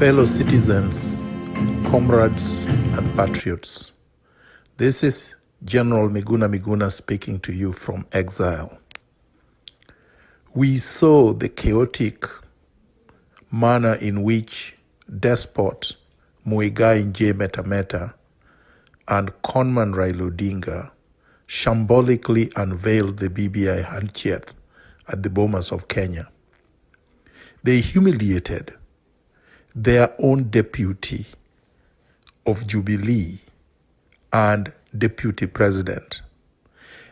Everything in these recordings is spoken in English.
Fellow citizens, comrades, and patriots, this is General Miguna speaking to you from exile. We saw the chaotic manner in which despot Muigai Nje Metameta and conman Raila Odinga shambolically unveiled the BBI handshake at the Bomas of Kenya. They humiliated their own deputy of Jubilee and deputy president.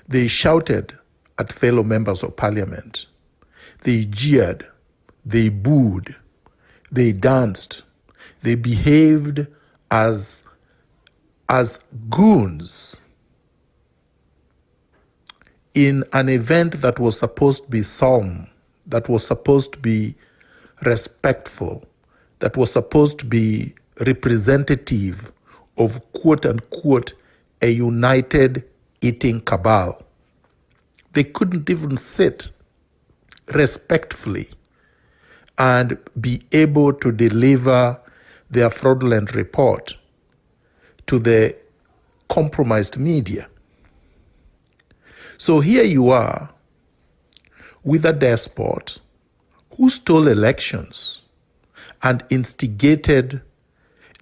They shouted at fellow members of parliament. They jeered, they booed, they danced, they behaved as goons in an event that was supposed to be solemn, that was supposed to be respectful, that was supposed to be representative of quote-unquote a united eating cabal. They couldn't even sit respectfully and be able to deliver their fraudulent report to the compromised media. So here you are with a despot who stole elections and instigated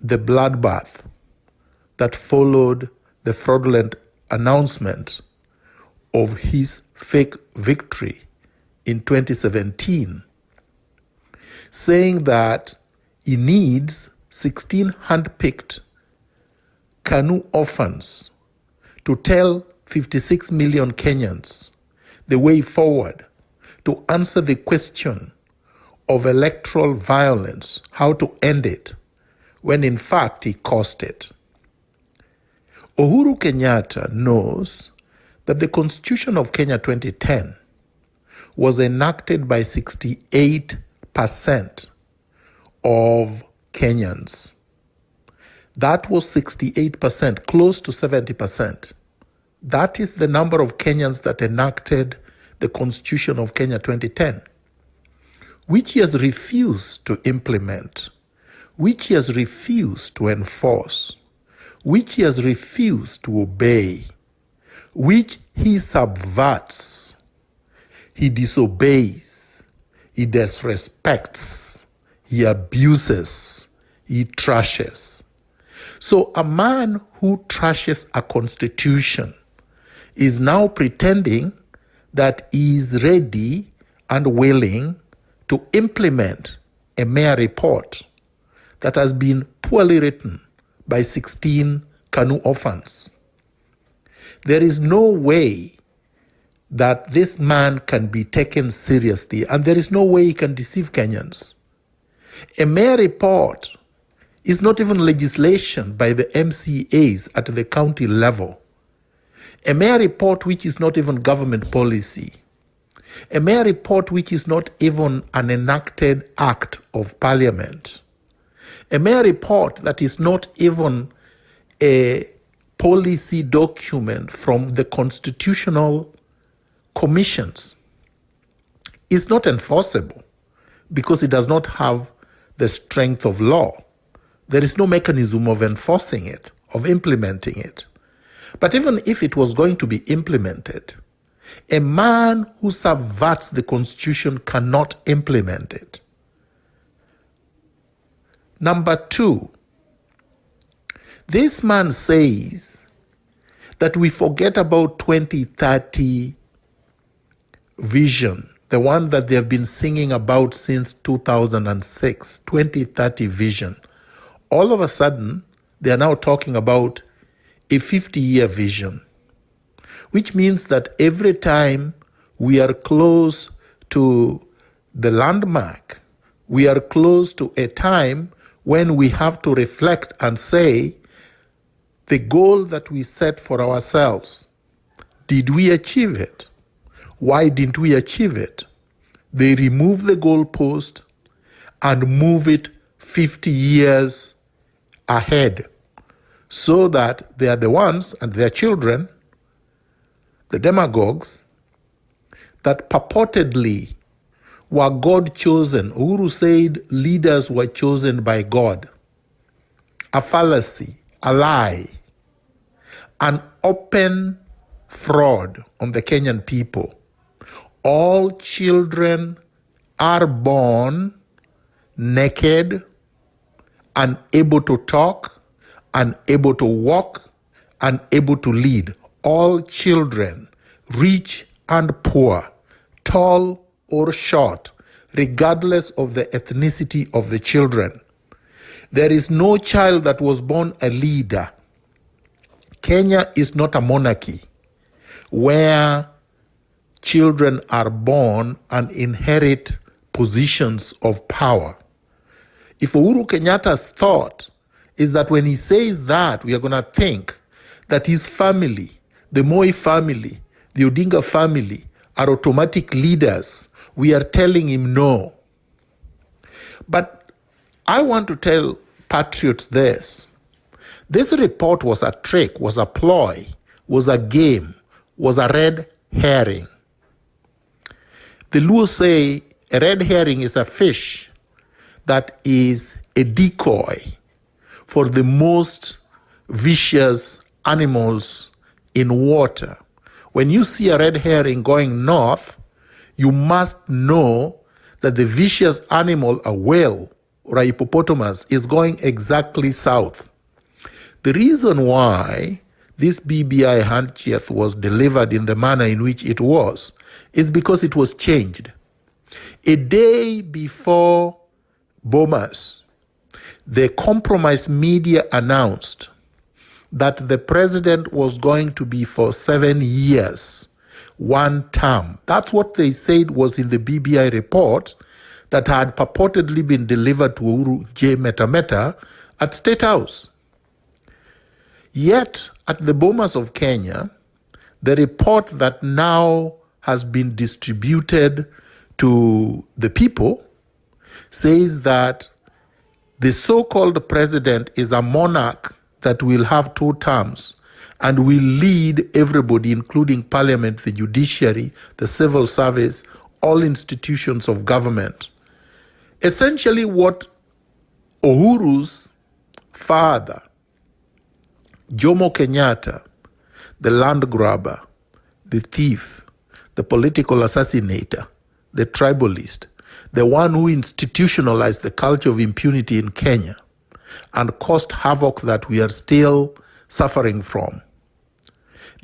the bloodbath that followed the fraudulent announcement of his fake victory in 2017, saying that he needs 16 hand-picked Kanu orphans to tell 56 million Kenyans the way forward to answer the question of electoral violence, how to end it, when in fact he caused it. Uhuru Kenyatta knows that the Constitution of Kenya 2010 was enacted by 68% of Kenyans. That was 68%, close to 70%. That is the number of Kenyans that enacted the Constitution of Kenya 2010, which he has refused to implement, which he has refused to enforce, which he has refused to obey, which he subverts, he disobeys, he disrespects, he abuses, he trashes. So a man who trashes a constitution is now pretending that he is ready and willing to implement a mere report that has been poorly written by 16 Kanu orphans. There is no way that this man can be taken seriously, and there is no way he can deceive Kenyans. A mere report is not even legislation by the MCAs at the county level. A mere report which is not even government policy. A mere report which is not even an enacted act of parliament. A mere report that is not even a policy document from the constitutional commissions is not enforceable because it does not have the strength of law. There is no mechanism of enforcing it, of implementing it. But even if it was going to be implemented, a man who subverts the constitution cannot implement it. Number two, this man says that we forget about 2030 vision, the one that they have been singing about since 2006, 2030 vision. All of a sudden, they are now talking about a 50-year vision, which means that every time we are close to the landmark, we are close to a time when we have to reflect and say, the goal that we set for ourselves, did we achieve it? Why didn't we achieve it? They remove the goalpost and move it 50 years ahead, so that they are the ones and their children, the demagogues, that purportedly were God chosen. Uhuru said leaders were chosen by God. A fallacy, a lie, an open fraud on the Kenyan people. All children are born naked, unable to talk, unable to walk, unable to lead. All children, rich and poor, tall or short, regardless of the ethnicity of the children. There is no child that was born a leader. Kenya is not a monarchy where children are born and inherit positions of power. If Uhuru Kenyatta's thought is that when he says that, we are going to think that his family, the Moi family, the Odinga family, are automatic leaders, we are telling him no. But I want to tell patriots this. This report was a trick, was a ploy, was a game, was a red herring. The Luo say a red herring is a fish that is a decoy for the most vicious animals in water. When you see a red herring going north, you must know that the vicious animal, a whale or a hippopotamus, is going exactly south. The reason why this BBI handshake was delivered in the manner in which it was is because it was changed. A day before Bomas, the compromised media announced that the president was going to be for 7 years, one term. That's what they said was in the BBI report that had purportedly been delivered to Uhuru J. Meta at State House. Yet, at the Bomas of Kenya, the report that now has been distributed to the people says that the so-called president is a monarch that will have 2 terms and will lead everybody, including parliament, the judiciary, the civil service, all institutions of government. Essentially what Uhuru's father, Jomo Kenyatta, the land grabber, the thief, the political assassinator, the tribalist, the one who institutionalized the culture of impunity in Kenya and caused havoc that we are still suffering from,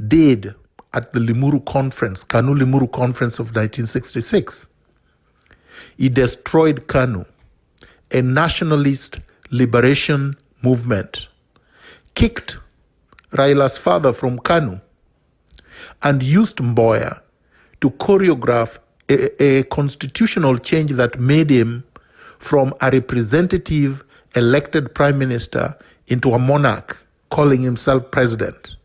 did at the Limuru Conference, KANU Limuru Conference of 1966. He destroyed KANU, a nationalist liberation movement, kicked Raila's father from KANU, and used Mboya to choreograph a constitutional change that made him from a representative elected prime minister into a monarch, calling himself president.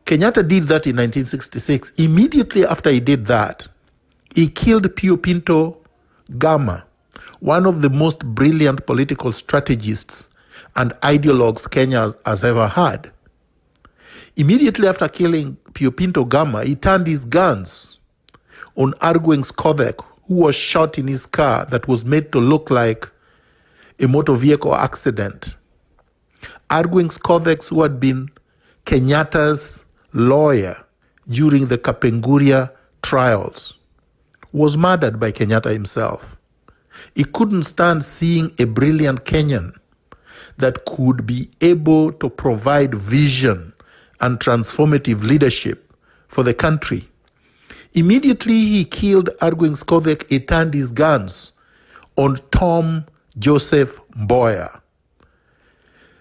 Kenyatta did that in 1966. Immediately after he did that, he killed Pio Pinto Gama, one of the most brilliant political strategists and ideologues Kenya has ever had. Immediately after killing Pio Pinto Gama, he turned his guns on Argueng's Kodhek, who was shot in his car that was made to look like a motor vehicle accident. Argueng's Kodhek, who had been Kenyatta's lawyer during the Kapenguria trials, was murdered by Kenyatta himself. He couldn't stand seeing a brilliant Kenyan that could be able to provide vision and transformative leadership for the country. Immediately he killed Argueng's Kodhek, he turned his guns on Tom Joseph Mboya,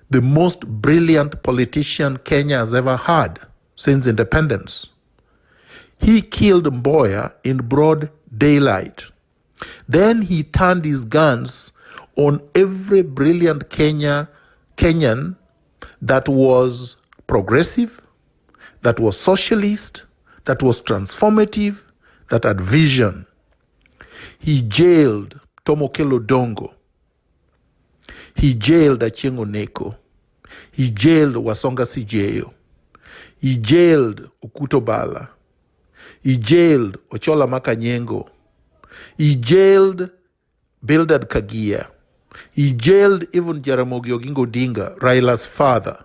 the most brilliant politician Kenya has ever had since independence. He killed Mboya in broad daylight. Then he turned his guns on every brilliant Kenyan that was progressive, that was socialist, that was transformative, that had vision. He jailed Tom Okello Dongo. He jailed Achieng' Oneko. He jailed Wasonga Sijeyo. He jailed Okuto Bala. He jailed Ochola Makanyengo. He jailed Bildad Kagia. He jailed even Jaramogi Oginga Odinga, Raila's father.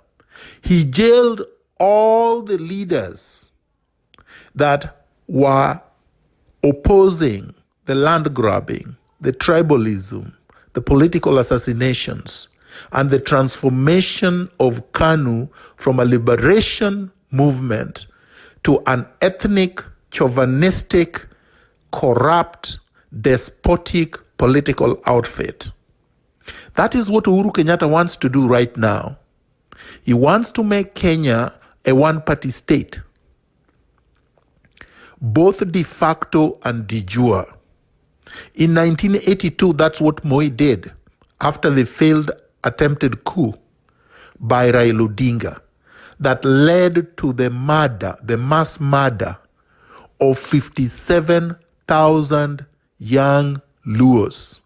He jailed all the leaders that were opposing the land grabbing, the tribalism, the political assassinations, and the transformation of KANU from a liberation movement to an ethnic, chauvinistic, corrupt, despotic political outfit. That is what Uhuru Kenyatta wants to do right now. He wants to make Kenya a one-party state, both de facto and de jure. In 1982, that's what Moi did after the failed attempted coup by Raila Odinga that led to the murder, the mass murder of 57,000 young Luos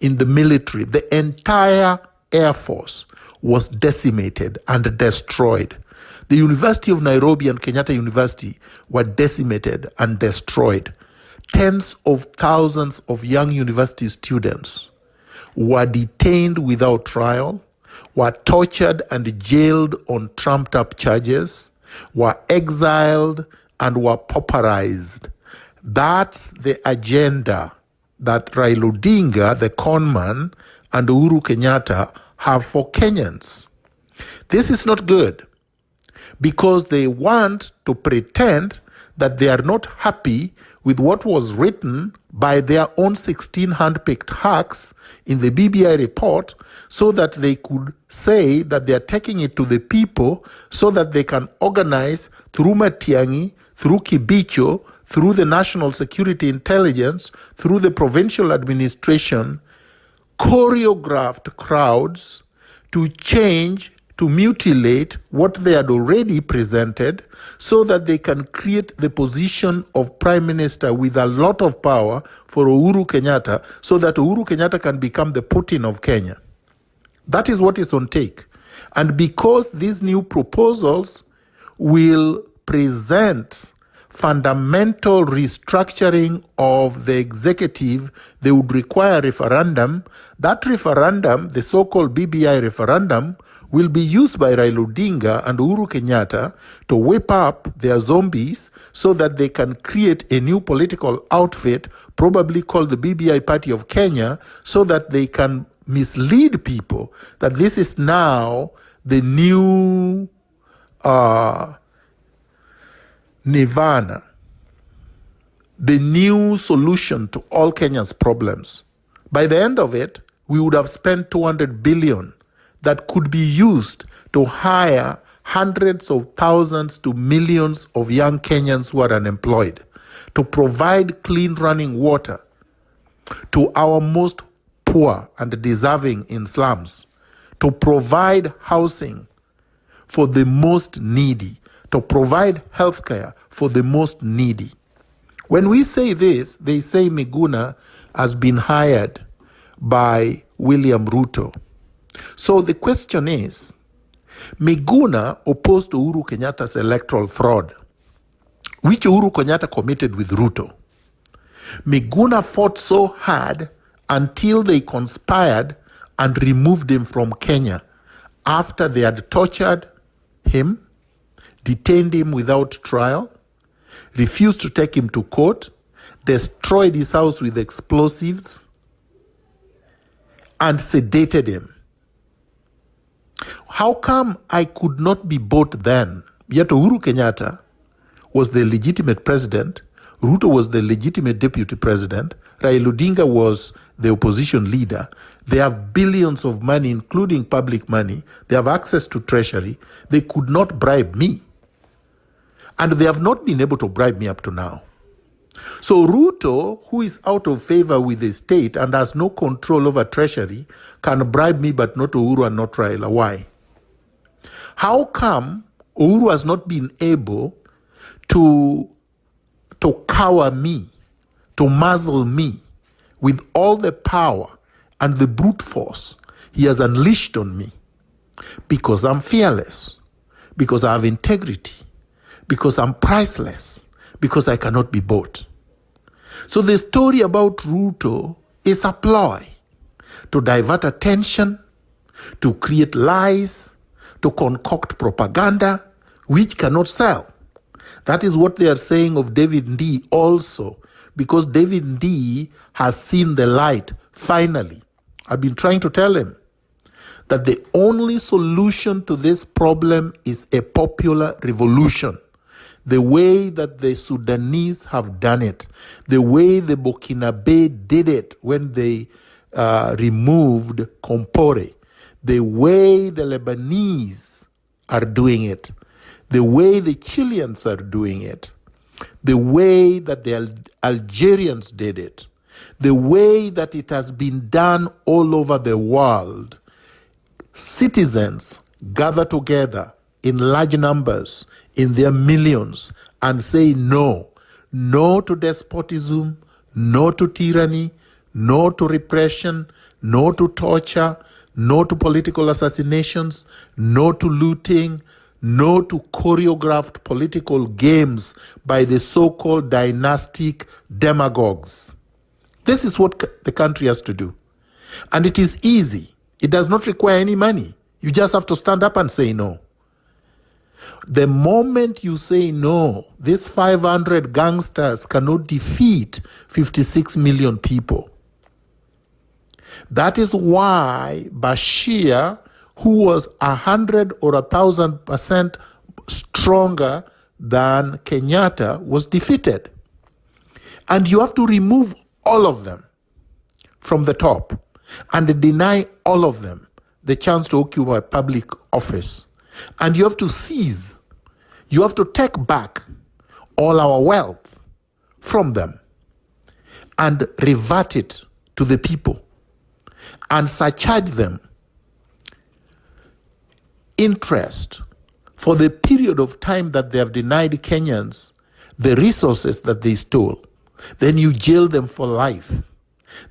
in the military. The entire Air Force was decimated and destroyed. The University of Nairobi and Kenyatta University were decimated and destroyed. Tens of thousands of young university students were detained without trial, were tortured and jailed on trumped-up charges, were exiled, and were pauperized. That's the agenda that Raila Odinga, the conman, and Uhuru Kenyatta have for Kenyans. This is not good because they want to pretend that they are not happy with what was written by their own 16 hand-picked hacks in the BBI report so that they could say that they are taking it to the people so that they can organize through Matiang'i, through Kibicho, through the National Security Intelligence, through the provincial administration, choreographed crowds to change, to mutilate what they had already presented so that they can create the position of prime minister with a lot of power for Uhuru Kenyatta so that Uhuru Kenyatta can become the Putin of Kenya. That is what is on take. And because these new proposals will present fundamental restructuring of the executive, they would require referendum. That referendum, the so-called BBI referendum, will be used by Raila Odinga and Uhuru Kenyatta to whip up their zombies so that they can create a new political outfit, probably called the BBI Party of Kenya, so that they can mislead people that this is now the new nirvana, the new solution to all Kenya's problems. By the end of it, we would have spent 200 billion that could be used to hire hundreds of thousands to millions of young Kenyans who are unemployed, to provide clean running water to our most poor and deserving in slums, to provide housing for the most needy, to provide healthcare for the most needy. When we say this, they say Miguna has been hired by William Ruto. So the question is, Miguna opposed Uhuru Kenyatta's electoral fraud, which Uhuru Kenyatta committed with Ruto. Miguna fought so hard until they conspired and removed him from Kenya after they had tortured him, detained him without trial, refused to take him to court, destroyed his house with explosives, and sedated him. How come I could not be bought then? Yet Uhuru Kenyatta was the legitimate president, Ruto was the legitimate deputy president, Raila Odinga was the opposition leader. They have billions of money, including public money. They have access to treasury. They could not bribe me. And they have not been able to bribe me up to now. So Ruto, who is out of favor with the state and has no control over treasury, can bribe me but not Uhuru and not Raila. Why? How come Uhuru has not been able to cower me, to muzzle me with all the power and the brute force he has unleashed on me? Because I'm fearless, because I have integrity, because I'm priceless, because I cannot be bought. So the story about Ruto is a ploy to divert attention, to create lies, to concoct propaganda, which cannot sell. That is what they are saying of David Ndii also, because David Ndii has seen the light, finally. I've been trying to tell him that the only solution to this problem is a popular revolution. The way that the Sudanese have done it, the way the Burkinabe did it when they removed Kompore, the way the Lebanese are doing it, the way the Chileans are doing it, the way that the Algerians did it, the way that it has been done all over the world. Citizens gather together in large numbers, in their millions, and say no. No to despotism, no to tyranny, no to repression, no to torture, no to political assassinations, no to looting, no to choreographed political games by the so-called dynastic demagogues. This is what the country has to do. And it is easy. It does not require any money. You just have to stand up and say no. The moment you say no, these 500 gangsters cannot defeat 56 million people. That is why Bashir, who was 100 or 1,000% stronger than Kenyatta, was defeated. And you have to remove all of them from the top and deny all of them the chance to occupy public office. And you have to seize, you have to take back all our wealth from them and revert it to the people and surcharge them interest for the period of time that they have denied Kenyans the resources that they stole. Then you jail them for life.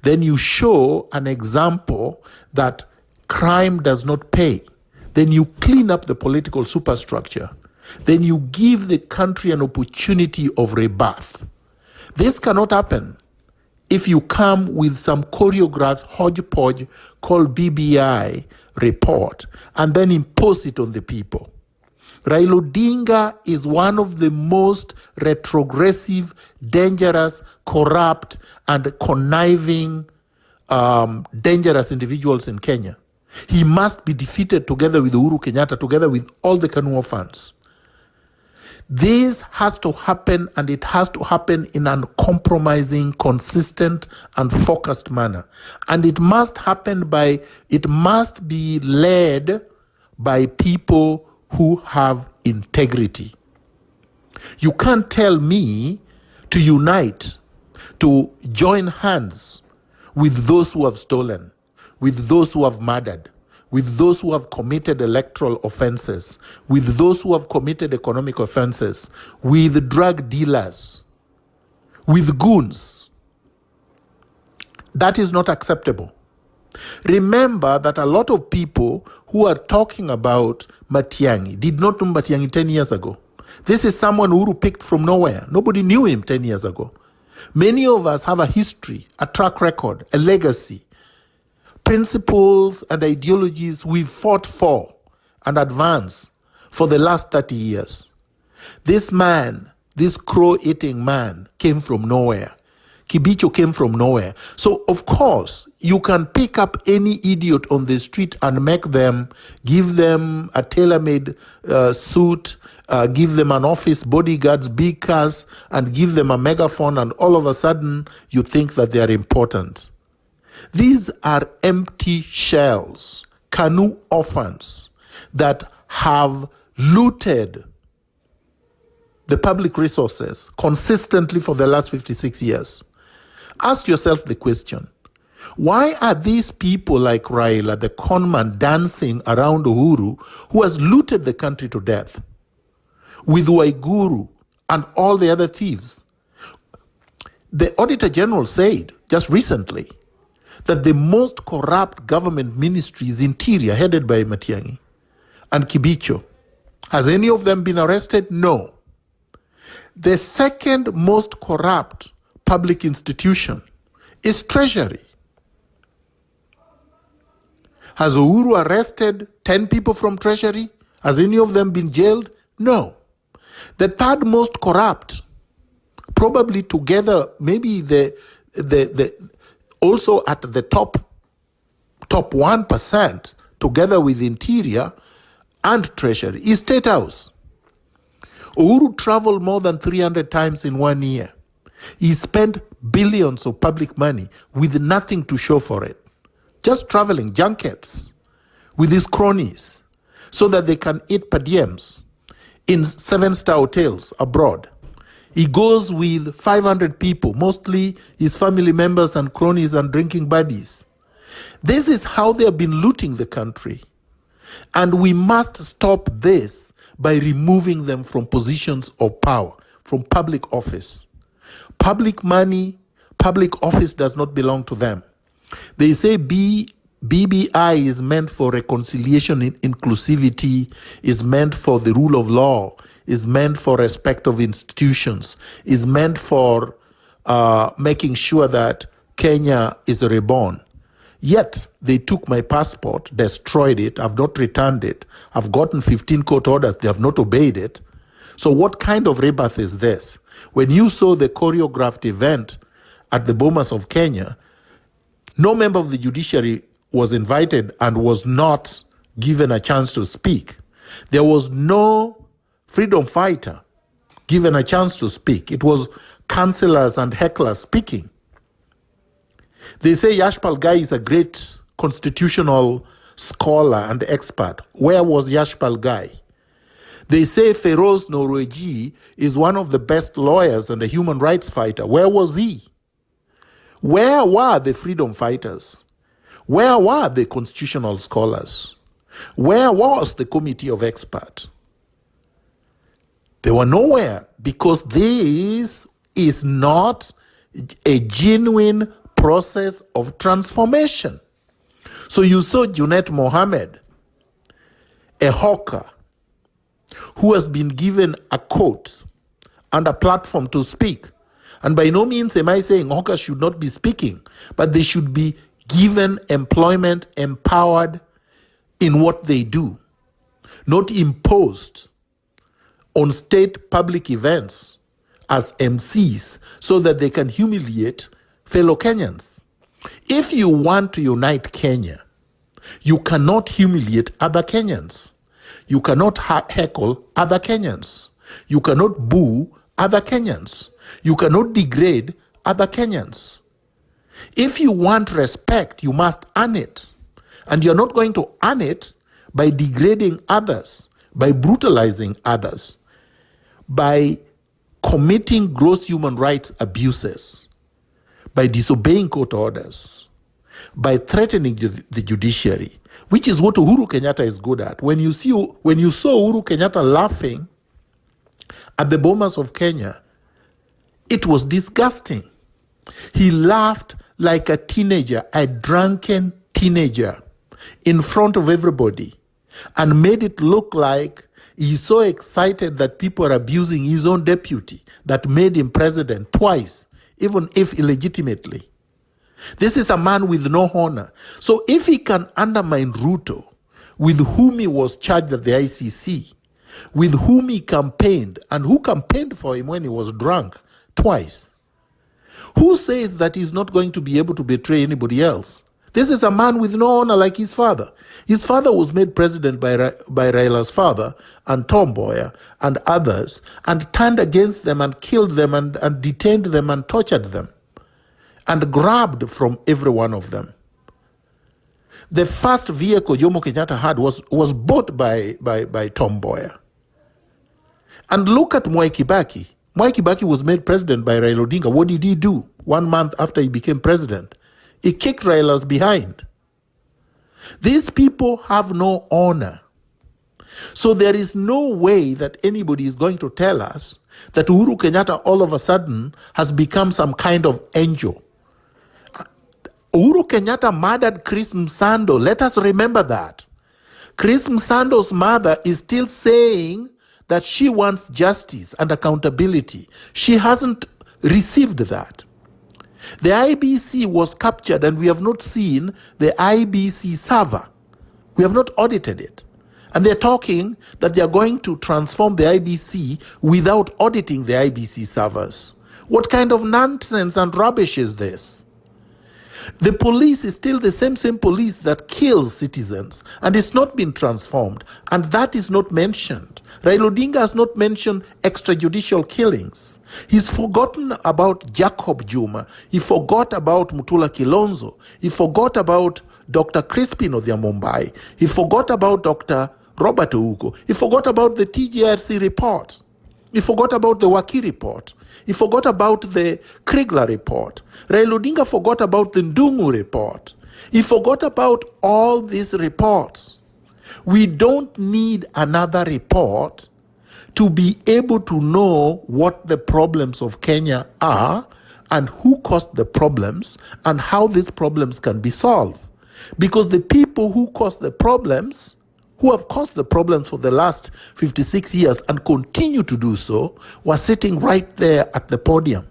Then you show an example that crime does not pay. Then you clean up the political superstructure. Then you give the country an opportunity of rebirth. This cannot happen if you come with some choreographed hodgepodge called BBI report and then impose it on the people. Raila Odinga is one of the most retrogressive, dangerous, corrupt, and conniving, dangerous individuals in Kenya. He must be defeated together with Uhuru Kenyatta, together with all the KANU orphans. This has to happen, and it has to happen in an uncompromising, consistent, and focused manner. And it must be led by people who have integrity. You can't tell me to unite, to join hands with those who have stolen, with those who have murdered, with those who have committed electoral offenses, with those who have committed economic offenses, with drug dealers, with goons. That is not acceptable. Remember that a lot of people who are talking about Matiang'i did not know Matiang'i 10 years ago. This is someone Uhuru picked from nowhere. Nobody knew him 10 years ago. Many of us have a history, a track record, a legacy, principles and ideologies we've fought for and advanced for the last 30 years. This man, this crow-eating man, came from nowhere. Kibicho came from nowhere. So, of course, you can pick up any idiot on the street and give them a tailor-made suit, give them an office, bodyguards, big cars, and give them a megaphone, and all of a sudden, you think that they are important. These are empty shells, KANU orphans that have looted the public resources consistently for the last 56 years. Ask yourself the question, why are these people like Raila, the conman, dancing around Uhuru, who has looted the country to death, with Waiguru and all the other thieves? The Auditor General said just recently that the most corrupt government ministry is Interior, headed by Matiang'i and Kibicho. Has any of them been arrested? No. The second most corrupt public institution is Treasury. Has Uhuru arrested 10 people from Treasury? Has any of them been jailed? No. The third most corrupt, probably together, maybe the also at the top 1%, together with Interior and Treasury, is State House. Uhuru traveled more than 300 times in 1 year. He spent billions of public money with nothing to show for it. Just traveling, junkets, with his cronies, so that they can eat per diems in 7-star hotels abroad. He goes with 500 people, mostly his family members and cronies and drinking buddies. This is how they have been looting the country. And we must stop this by removing them from positions of power, from public office. Public money, public office does not belong to them. They say BBI is meant for reconciliation and inclusivity, is meant for the rule of law, is meant for respect of institutions, is meant for making sure that Kenya is reborn. Yet, they took my passport, destroyed it, I've not returned it, I've gotten 15 court orders, they have not obeyed it. So what kind of rebirth is this? When you saw the choreographed event at the Bomas of Kenya, no member of the judiciary was invited and was not given a chance to speak. There was no freedom fighter given a chance to speak. It was councillors and hecklers speaking. They say Yashpal Gai is a great constitutional scholar and expert. Where was Yashpal Gai? They say Feroz Norweji is one of the best lawyers and a human rights fighter. Where was he? Where were the freedom fighters? Where were the constitutional scholars? Where was the committee of experts? They were nowhere, because this is not a genuine process of transformation. So you saw Junet Mohammed, a hawker, who has been given a coat and a platform to speak. And by no means am I saying hawkers should not be speaking, but they should be given employment, empowered in what they do, not imposed on state public events as MCs so that they can humiliate fellow Kenyans. If you want to unite Kenya, you cannot humiliate other Kenyans. You cannot heckle other Kenyans. You cannot boo other Kenyans. You cannot degrade other Kenyans. If you want respect, you must earn it. And you're not going to earn it by degrading others, by brutalizing others, by committing gross human rights abuses, by disobeying court orders, by threatening the judiciary, which is what Uhuru Kenyatta is good at. When you saw Uhuru Kenyatta laughing at the Bomas of Kenya, it was disgusting. He laughed like a teenager, a drunken teenager, in front of everybody, and made it look like he's so excited that people are abusing his own deputy that made him president twice, even if illegitimately. This is a man with no honor. So if he can undermine Ruto, with whom he was charged at the ICC, with whom he campaigned, and who campaigned for him when he was drunk twice, who says that he's not going to be able to betray anybody else? This is a man with no honor like his father. His father was made president by Raila's father and Tom Mboya and others, and turned against them and killed them and detained them and tortured them and grabbed from every one of them. The first vehicle Jomo Kenyatta had was bought by Tom Mboya. And look at Mwai Kibaki. Mwai Kibaki was made president by Raila Odinga. What did he do 1 month after he became president? He kicked Raila's behind. These people have no honor. So there is no way that anybody is going to tell us that Uhuru Kenyatta all of a sudden has become some kind of angel. Uhuru Kenyatta murdered Chris Msando. Let us remember that. Chris Msando's mother is still saying that she wants justice and accountability. She hasn't received that. The IBC was captured and we have not seen the IBC server. We have not audited it. And they're talking that they're going to transform the IBC without auditing the IBC servers. What kind of nonsense and rubbish is this? The police is still the same police that kills citizens, and it's not been transformed, and that is not mentioned. Raila Odinga has not mentioned extrajudicial killings. He's forgotten about Jacob Juma. He forgot about Mutula Kilonzo. He forgot about Dr. Crispin Odhiambo. He forgot about Dr. Robert Ouko. He forgot about the TJRC report. He forgot about the Waki report. He forgot about the Kriegler report. Raila Odinga forgot about the Ndungu report. He forgot about all these reports. We don't need another report to be able to know what the problems of Kenya are and who caused the problems and how these problems can be solved. Because the people who caused the problems, who have caused the problems for the last 56 years and continue to do so, were sitting right there at the podium.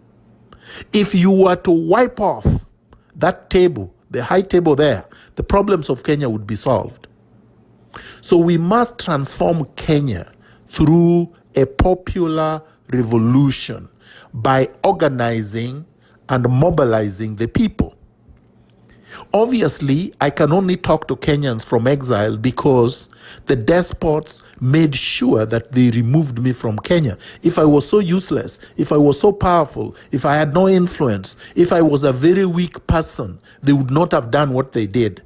If you were to wipe off that table, the high table there, the problems of Kenya would be solved. So we must transform Kenya through a popular revolution by organizing and mobilizing the people. Obviously, I can only talk to Kenyans from exile because the despots made sure that they removed me from Kenya. If I was so useless, if I was so powerful, if I had no influence, if I was a very weak person, they would not have done what they did.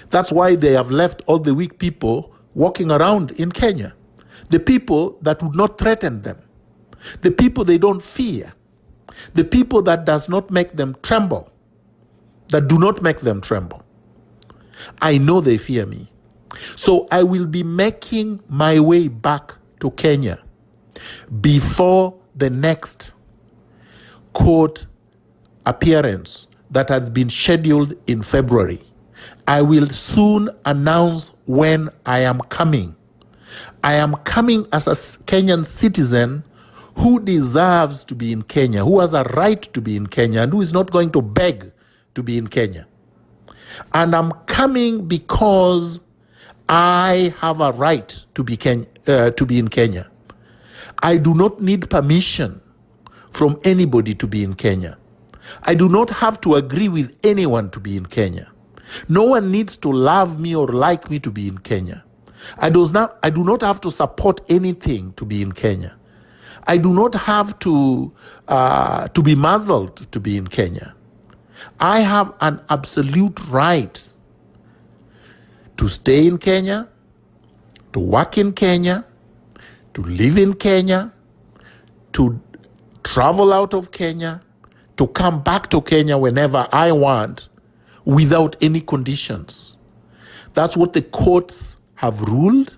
That's why they have left all the weak people walking around in Kenya. The people that would not threaten them. The people they don't fear. The people that does not make them tremble. That do not make them tremble. I know they fear me. So I will be making my way back to Kenya before the next court appearance that has been scheduled in February. I will soon announce when I am coming. I am coming as a Kenyan citizen who deserves to be in Kenya, who has a right to be in Kenya, and who is not going to beg to be in Kenya. And I'm coming because I have a right to be in Kenya. I do not need permission from anybody to be in Kenya. I do not have to agree with anyone to be in Kenya. No one needs to love me or like me to be in Kenya. I do not have to support anything to be in Kenya. I do not have to be muzzled to be in Kenya. I have an absolute right to stay in Kenya, to work in Kenya, to live in Kenya, to travel out of Kenya, to come back to Kenya whenever I want without any conditions. That's what the courts have ruled.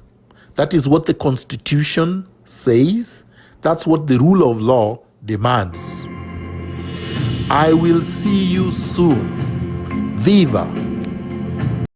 That is what the Constitution says. That's what the rule of law demands. I will see you soon. Viva